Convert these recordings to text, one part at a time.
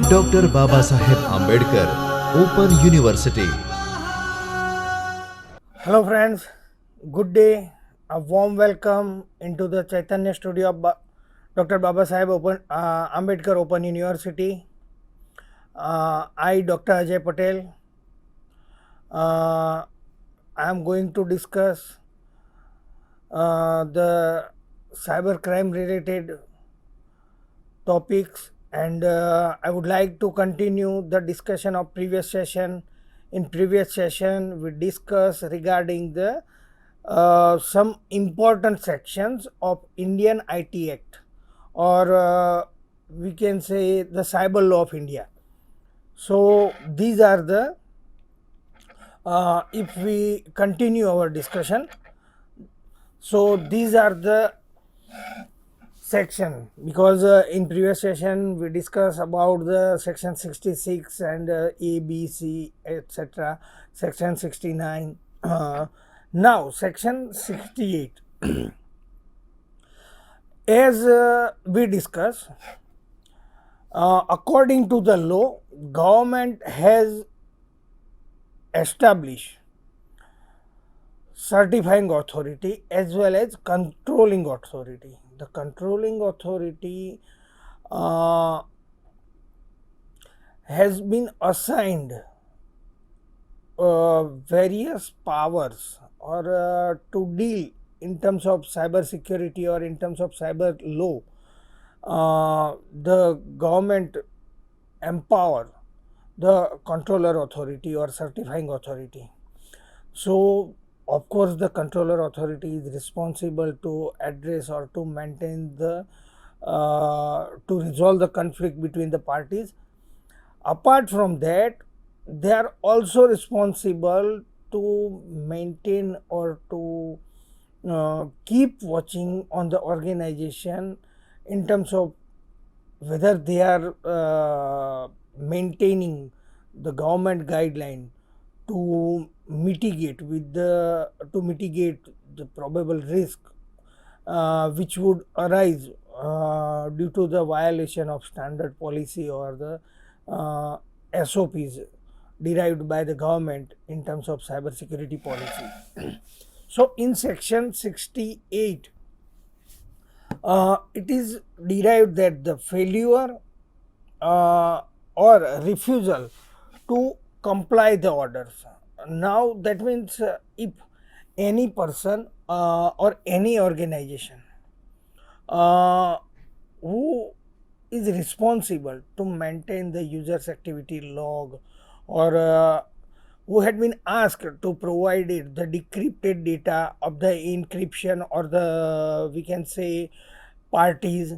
Dr. Babasaheb Ambedkar Open University. Hello friends, good day. A warm welcome into the Chaitanya studio of Dr. Babasaheb Ambedkar Open University. I, Dr. Ajay Patel, I am going to discuss the cybercrime related topics, and I would like to continue the discussion of previous session. In previous session, we discussed regarding the some important sections of Indian IT Act, or we can say the Cyber Law of India. So these are the if we continue our discussion, so these are the section, because in previous session we discussed about the section 66 and A, B, C, etc., section 69. Now section 68, as we discussed, according to the law, government has established certifying authority as well as controlling authority. The controlling authority has been assigned various powers, or to deal in terms of cyber security or in terms of cyber law. The government empower the controller authority or certifying authority. So of course the controller authority is responsible to address or to maintain the to resolve the conflict between the parties. Apart from that, they are also responsible to maintain or to keep watching on the organization in terms of whether they are maintaining the government guideline to mitigate the probable risk which would arise due to the violation of standard policy or the SOPs derived by the government in terms of cyber security policy. So in section 68, it is derived that the failure or refusal to comply the orders. Now that means if any person or any organization who is responsible to maintain the user's activity log, or who had been asked to provide it the decrypted data of the encryption, or the, we can say, parties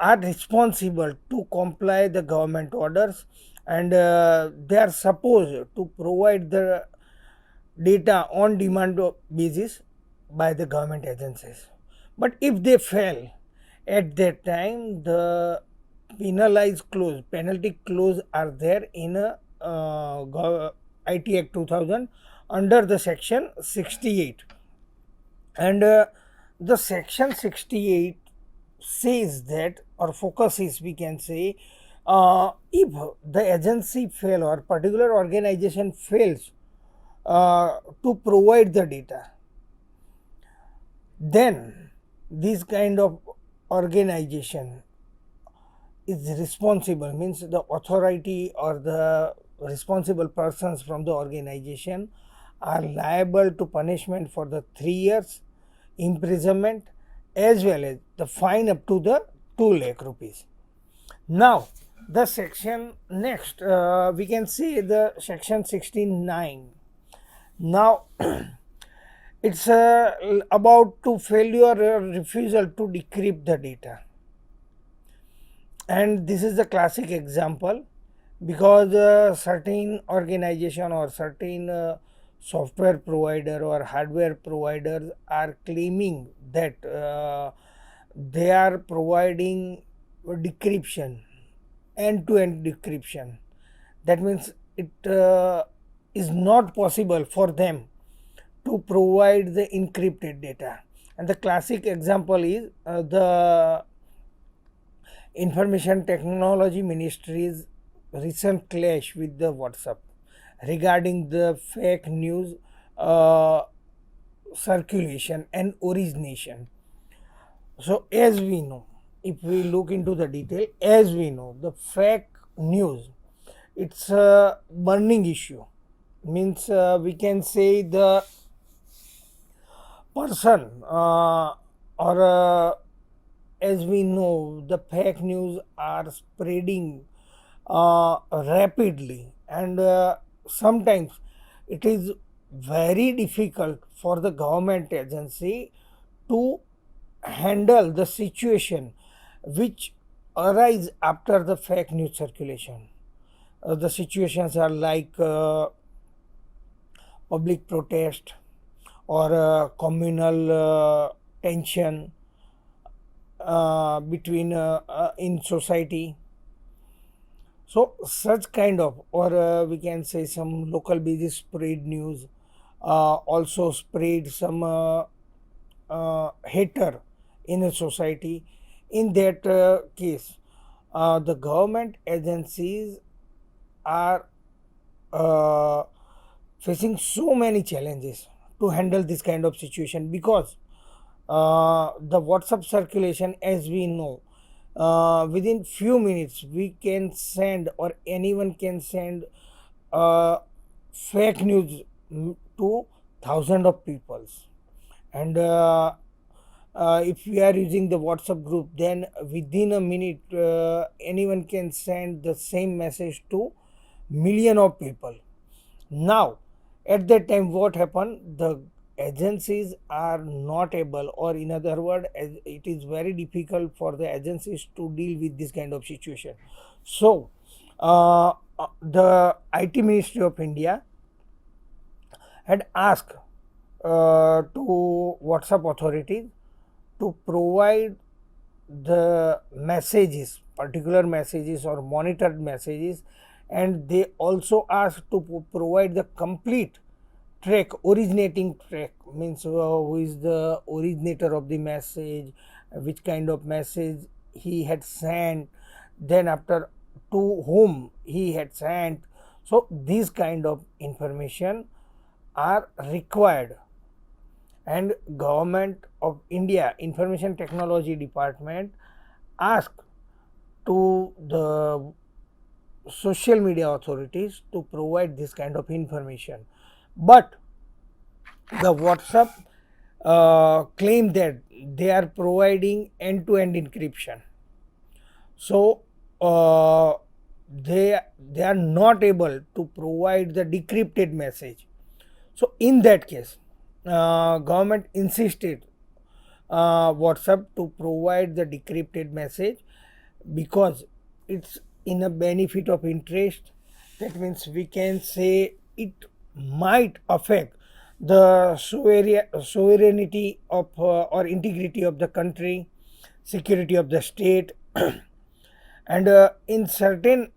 are responsible to comply the government orders, and they are supposed to provide the data on demand basis by the government agencies. But if they fail, at that time the penalty clause are there in a IT Act 2000 under the section 68, and the section 68 says that, or focuses, we can say, if the agency fail or particular organization fails to provide the data, then this kind of organization is responsible, means the authority or the responsible persons from the organization are liable to punishment for the 3 years imprisonment as well as the fine up to the 2 lakh rupees. Now the section next, we can see the section 69. Now it's about to failure or refusal to decrypt the data, and this is the classic example, because certain organization or certain software provider or hardware providers are claiming that they are providing decryption, end-to-end decryption. That means it is not possible for them to provide the encrypted data. And the classic example is the Information Technology Ministry's recent clash with the WhatsApp regarding the fake news circulation and origination. So, as we know, if we look into the detail, as we know, the fake news, it's a burning issue. Means we can say the person or as we know, the fake news are spreading rapidly, and sometimes it is very difficult for the government agency to handle the situation which arise after the fake news circulation. The situations are like public protest or communal tension between in society. So such kind of, or we can say some local business spread news, also spread some hater in a society. In that case, the government agencies are uh, facing so many challenges to handle this kind of situation, because the WhatsApp circulation, as we know, within few minutes we can send, or anyone can send fake news to thousands of peoples. And if we are using the WhatsApp group, then within a minute anyone can send the same message to million of people. Now, at that time, what happened? The agencies are not able, or in other words, it is very difficult for the agencies to deal with this kind of situation. So, the IT Ministry of India had asked to WhatsApp authorities to provide the messages, particular messages or monitored messages, and they also asked to provide the complete track, originating track, means who is the originator of the message, which kind of message he had sent, then after to whom he had sent. So these kind of information are required, and Government of India Information Technology Department asked to the social media authorities to provide this kind of information. But the WhatsApp claim that they are providing end-to-end encryption. So they are not able to provide the decrypted message. So in that case, government insisted WhatsApp to provide the decrypted message, because it's in a benefit of interest. That means we can say it might affect the sovereignty of or integrity of the country, security of the state, and in certain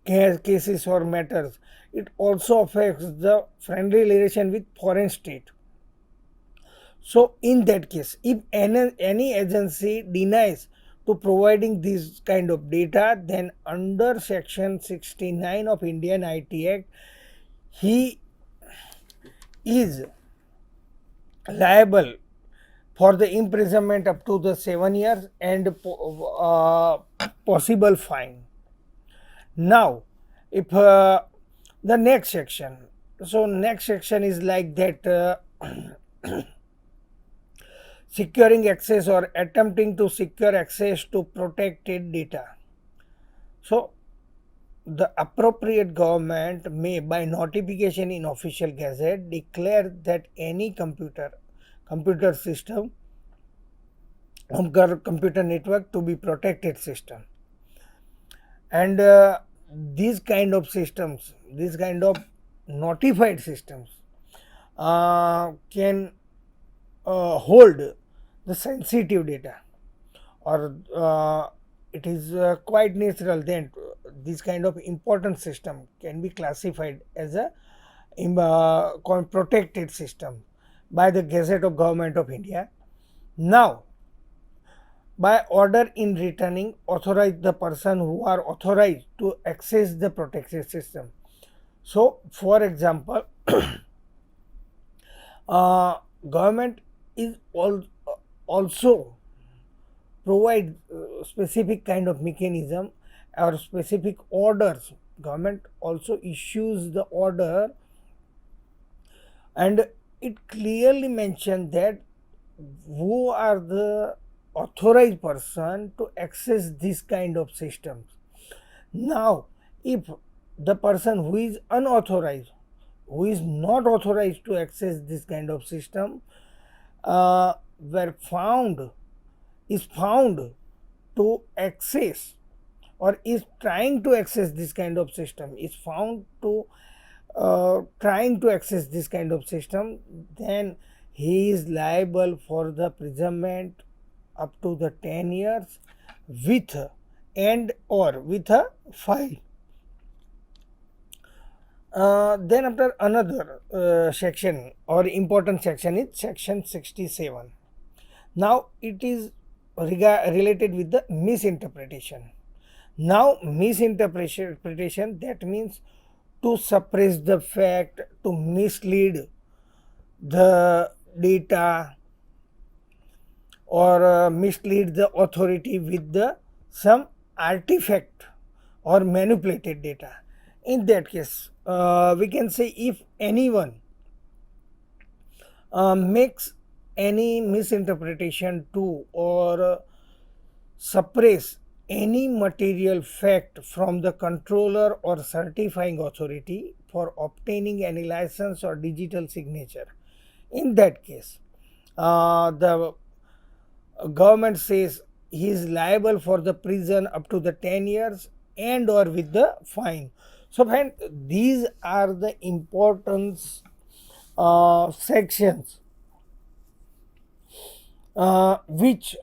cases or matters, it also affects the friendly relation with foreign state. So in that case, if any agency denies to providing this kind of data, then under section 69 of Indian IT Act, he is liable for the imprisonment up to the 7 years and possible fine. Now, if the next section, so next section is like that. Securing access or attempting to secure access to protected data. So, the appropriate government may, by notification in official gazette, declare that any computer system, computer network to be protected system. And these kind of systems, these kind of notified systems can hold the sensitive data, or it is quite natural then this kind of important system can be classified as a protected system by the Gazette of Government of India. Now, by order in returning authorize the person who are authorized to access the protection system. So, for example, government is also provide specific kind of mechanism or specific orders. Government also issues the order, and it clearly mentioned that who are the authorized person to access this kind of systems. Now, if the person who is unauthorized, who is not authorized to access this kind of system, were found is found to access or is trying to access this kind of system, is found to trying to access this kind of system, then he is liable for the imprisonment up to the 10 years with and or with a fine. Then after another section or important section is section 67. Now it is related with the misinterpretation. Now misinterpretation, that means to suppress the fact, to mislead the data, or mislead the authority with the some artifact or manipulated data. In that case, we can say if anyone makes any misinterpretation to or suppress any material fact from the controller or certifying authority for obtaining any license or digital signature, in that case, the government says he is liable for the prison up to the 10 years and or with the fine. So friend, these are the important sections which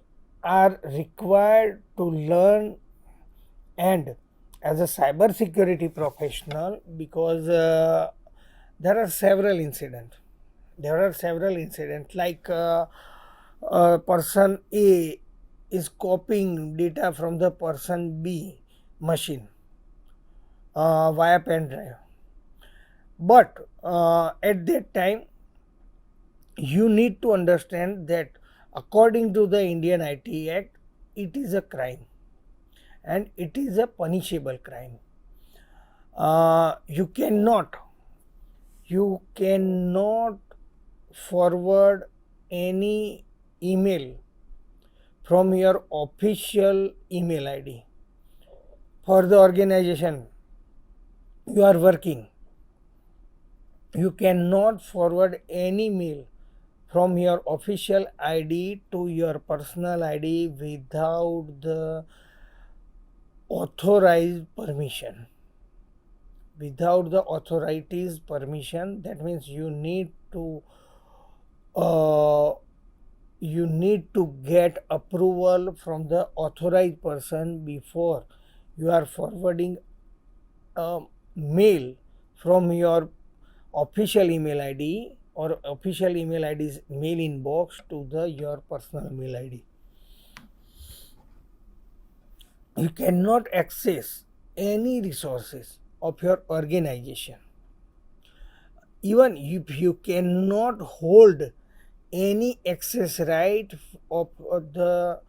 are required to learn, and as a cyber security professional, because there are several incidents, like person A is copying data from the person B machine via pen drive, but at that time you need to understand that according to the Indian IT Act, it is a crime and it is a punishable crime. You cannot forward any email from your official email ID for the organization you are working. You cannot forward any mail from your official ID to your personal ID without the authorized permission. Without the authority's permission, that means you need to get approval from the authorized person before you are forwarding a mail from your official email ID or official email ID's mail inbox to your personal mail ID. You cannot access any resources of your organization. Even if you cannot hold any access right of the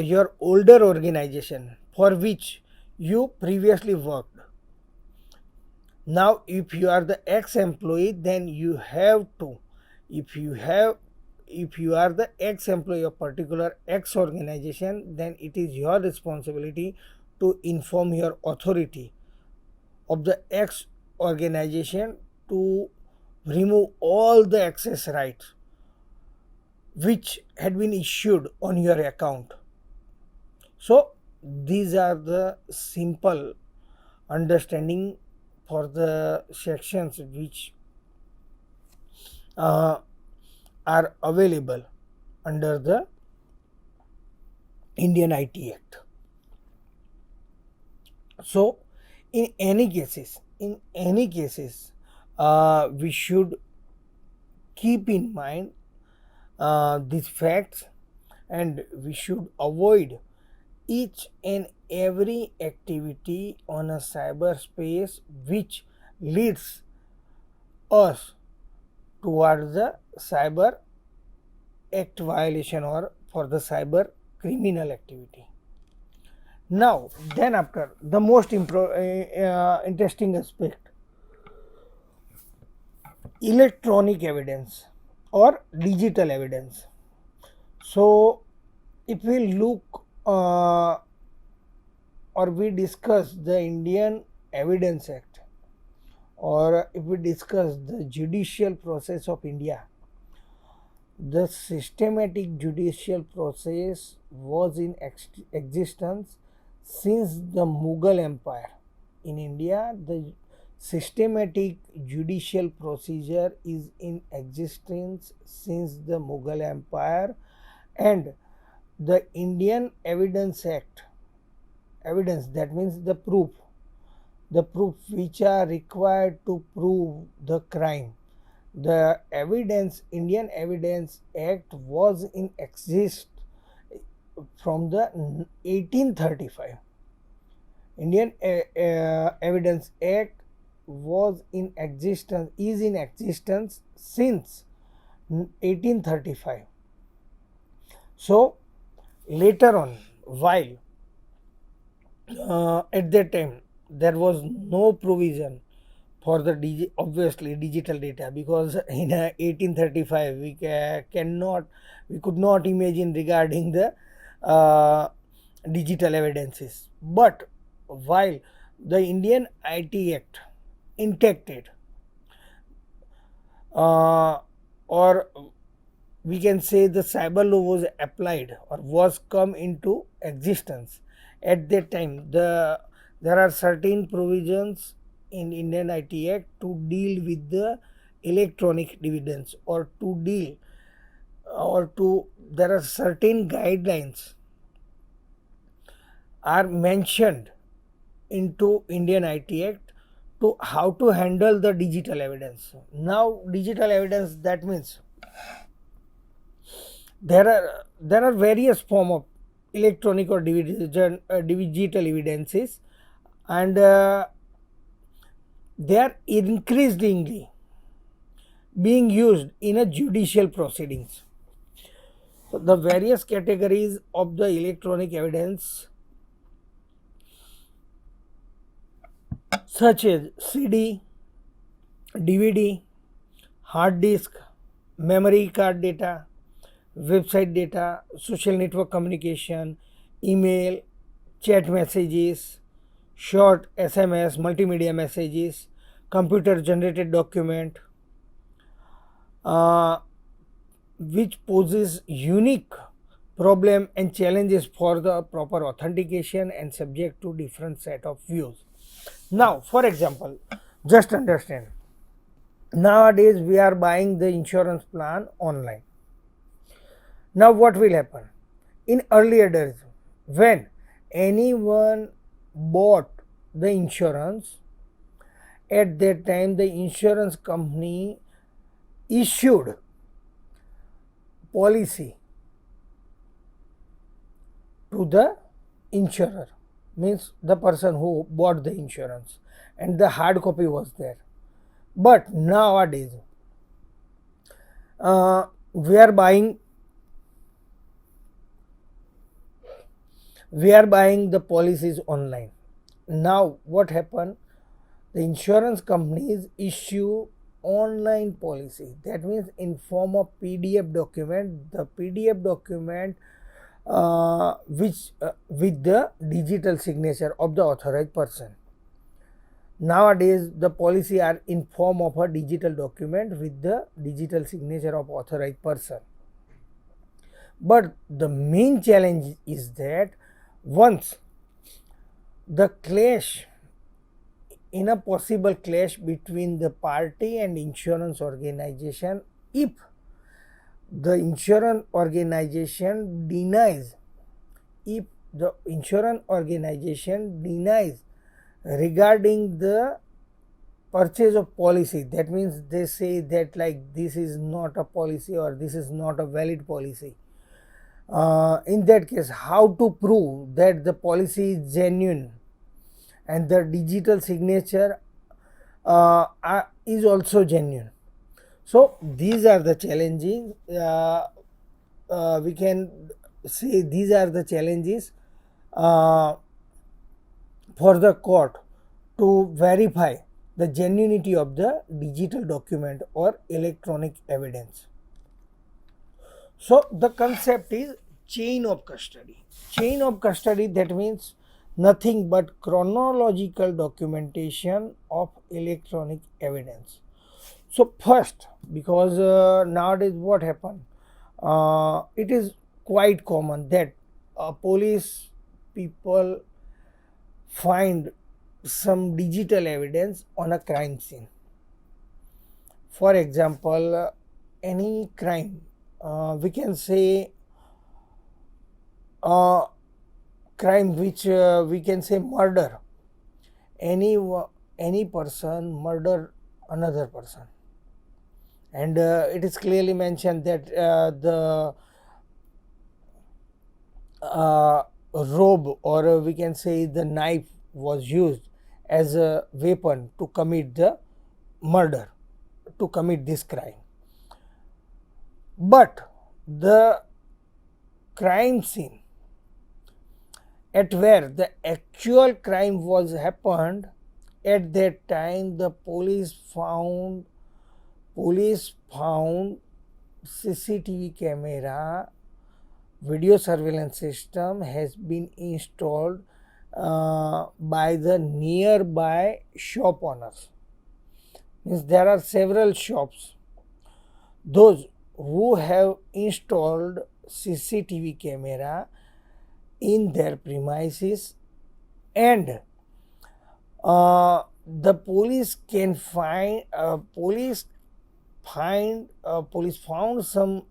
your older organization for which you previously worked. Now, if you are the ex-employee, then you have to, if you are the ex-employee of particular X organization, then it is your responsibility to inform your authority of the X organization to remove all the access rights which had been issued on your account. So these are the simple understanding for the sections which are available under the Indian IT Act. So in any cases, we should keep in mind these facts, and we should avoid each and every activity on a cyberspace which leads us towards the cyber act violation or for the cyber criminal activity. Now, then after the most interesting aspect, electronic evidence or digital evidence. So, if we look or we discuss the Indian Evidence Act, or if we discuss the judicial process of India, the systematic judicial process was in existence since the Mughal Empire. In India, the systematic judicial procedure is in existence since the Mughal Empire, and the Indian Evidence Act, evidence that means the proof which are required to prove the crime. The evidence, Indian Evidence Act was in exist from the 1835. Indian Evidence Act was in existence, is in existence since 1835. So later on, while at that time there was no provision for the obviously digital data, because in 1835 we could not imagine regarding the digital evidences. But while the Indian IT Act enacted, or we can say the cyber law was applied or was come into existence, at that time there are certain provisions in Indian IT Act to deal with the electronic evidence, or to deal or to there are certain guidelines are mentioned into Indian IT Act to how to handle the digital evidence. Now digital evidence, that means there are various form of electronic or digital evidences, and they are increasingly being used in a judicial proceedings. So the various categories of the electronic evidence, such as CD, DVD, hard disk, memory card data, website data, social network communication, email, chat messages, short SMS, multimedia messages, computer generated document, which poses unique problem and challenges for the proper authentication and subject to different set of views. Now, for example, just understand, nowadays we are buying the insurance plan online. Now what will happen? In earlier days, when anyone bought the insurance, at that time the insurance company issued policy to the insurer, means the person who bought the insurance, and the hard copy was there. But nowadays we are buying the policies online. Now what happened? The insurance companies issue online policy, that means in form of PDF document, the PDF document which with the digital signature of the authorized person. Nowadays the policy are in form of a digital document with the digital signature of authorized person. But the main challenge is that once the clash, in a possible clash between the party and insurance organization, if the insurance organization denies, regarding the purchase of policy, that means they say that like this is not a policy or this is not a valid policy, In that case, how to prove that the policy is genuine and the digital signature is also genuine. So these are the challenges. We can say these are the challenges uh, for the court to verify the genuinity of the digital document or electronic evidence. So the concept is chain of custody. Chain of custody, that means nothing but chronological documentation of electronic evidence. So first, because nowadays what happened, it is quite common that police people find some digital evidence on a crime scene. For example, any crime, we can say crime which we can say murder. Any person murder another person, and it is clearly mentioned that the robe, or we can say the knife, was used as a weapon to commit the murder, to commit this crime. But the crime scene at where the actual crime was happened, at that time the police found CCTV camera, video surveillance system has been installed by the nearby shop owners. Means there are several shops. Those who have installed CCTV camera in their premises, and the police can find police found some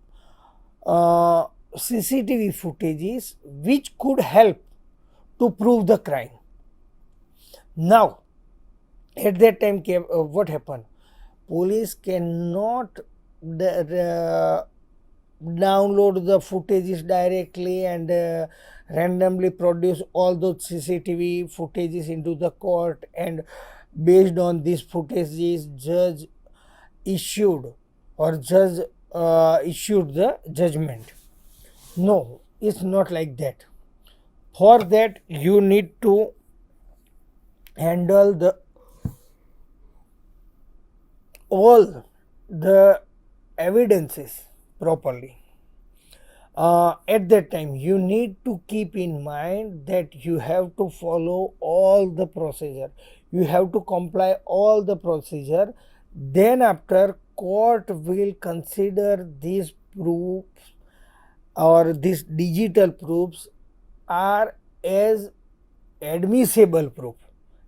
CCTV footages which could help to prove the crime. Now, at that time, what happened? Police cannot download the footages directly and randomly produce all those CCTV footages into the court, and based on these footages, judge issued issued the judgment. No, it's not like that. For that, you need to handle all the evidences properly. At that time, you need to keep in mind that you have to follow all the procedure, you have to comply all the procedure. Then after, court will consider these proofs or these digital proofs are as admissible proof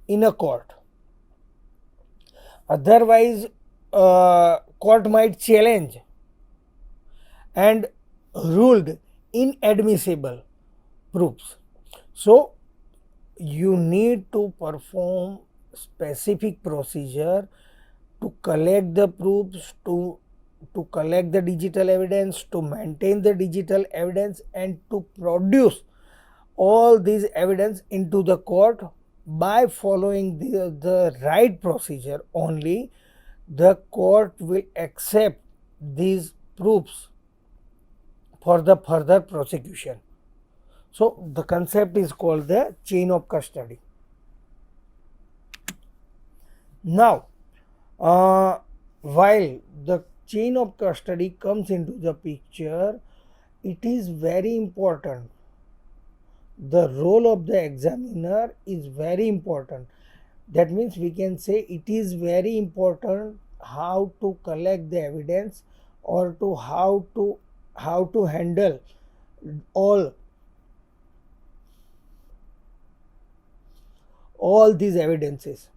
in a court. Otherwise, court might challenge and ruled inadmissible proofs. So you need to perform specific procedure to collect the proofs, to collect the digital evidence, to maintain the digital evidence, and to produce all these evidence into the court. By following the right procedure only, the court will accept these proofs for the further prosecution. So the concept is called the chain of custody. Now, while the chain of custody comes into the picture, it is very important. The role of the examiner is very important. That means we can say it is very important how to collect the evidence, or to how to handle all these evidences.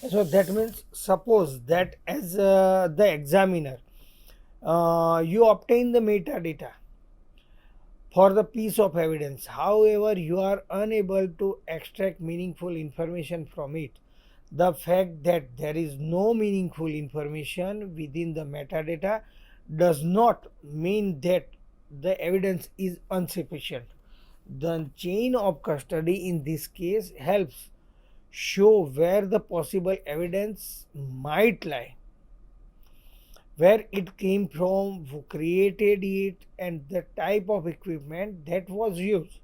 So that means, suppose that as the examiner, you obtain the metadata for the piece of evidence, however you are unable to extract meaningful information from it. The fact that there is no meaningful information within the metadata does not mean that the evidence is insufficient. The chain of custody in this case helps show where the possible evidence might lie, where it came from, who created it, and the type of equipment that was used.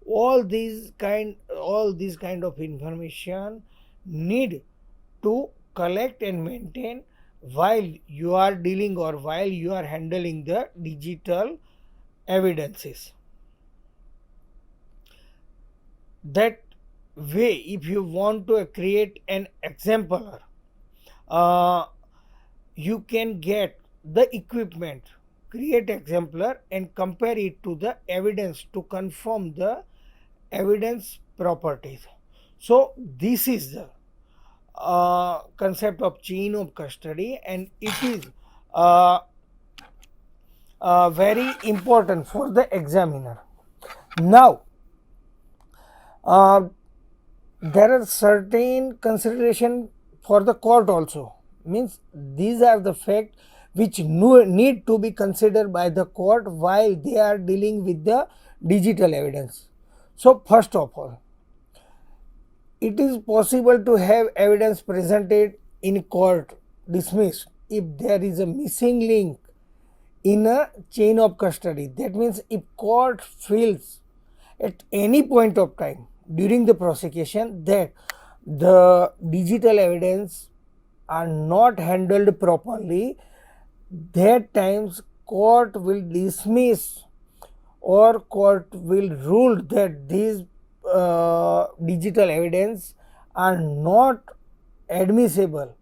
All these kind of information need to collect and maintain while you are dealing or while you are handling the digital evidences. That way, if you want to create an exemplar, uh, you can get the equipment, create exemplar and compare it to the evidence to confirm the evidence properties. So this is the concept of chain of custody, and it is uh, very important for the examiner. Now, there are certain consideration for the court also, means these are the facts which need to be considered by the court while they are dealing with the digital evidence. So first of all, it is possible to have evidence presented in court dismissed if there is a missing link in a chain of custody. That means if court feels at any point of time during the prosecution that the digital evidence are not handled properly, that times court will dismiss or court will rule that these digital evidence are not admissible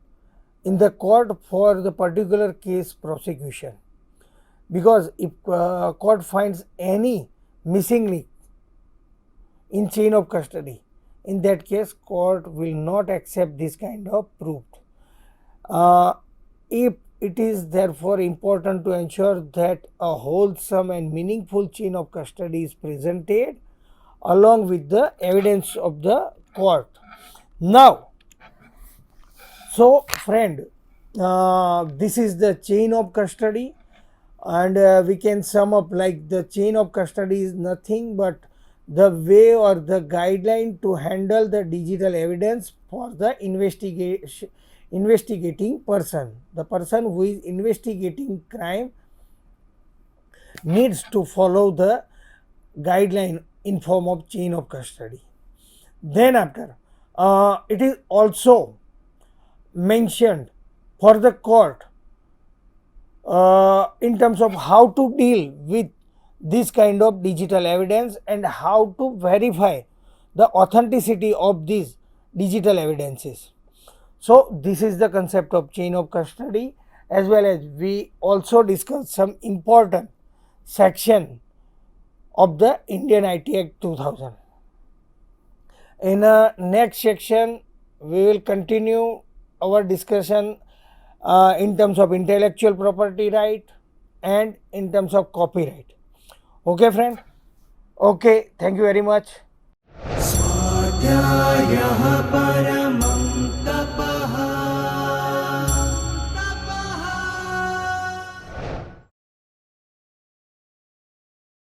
in the court for the particular case prosecution. Because if court finds any missing link in chain of custody, in that case court will not accept this kind of proof. If it is therefore important to ensure that a wholesome and meaningful chain of custody is presented along with the evidence of the court. Now, so friend, this is the chain of custody, and we can sum up like the chain of custody is nothing but the way or the guideline to handle the digital evidence for the investigating person. The person who is investigating crime needs to follow the guideline in form of chain of custody. Then after, it is also mentioned for the court in terms of how to deal with this kind of digital evidence and how to verify the authenticity of these digital evidences. So this is the concept of chain of custody, as well as we also discussed some important section of the Indian IT Act 2000. In a next section, we will continue our discussion in terms of intellectual property right and in terms of copyright. Okay, friend? Okay, thank you very much.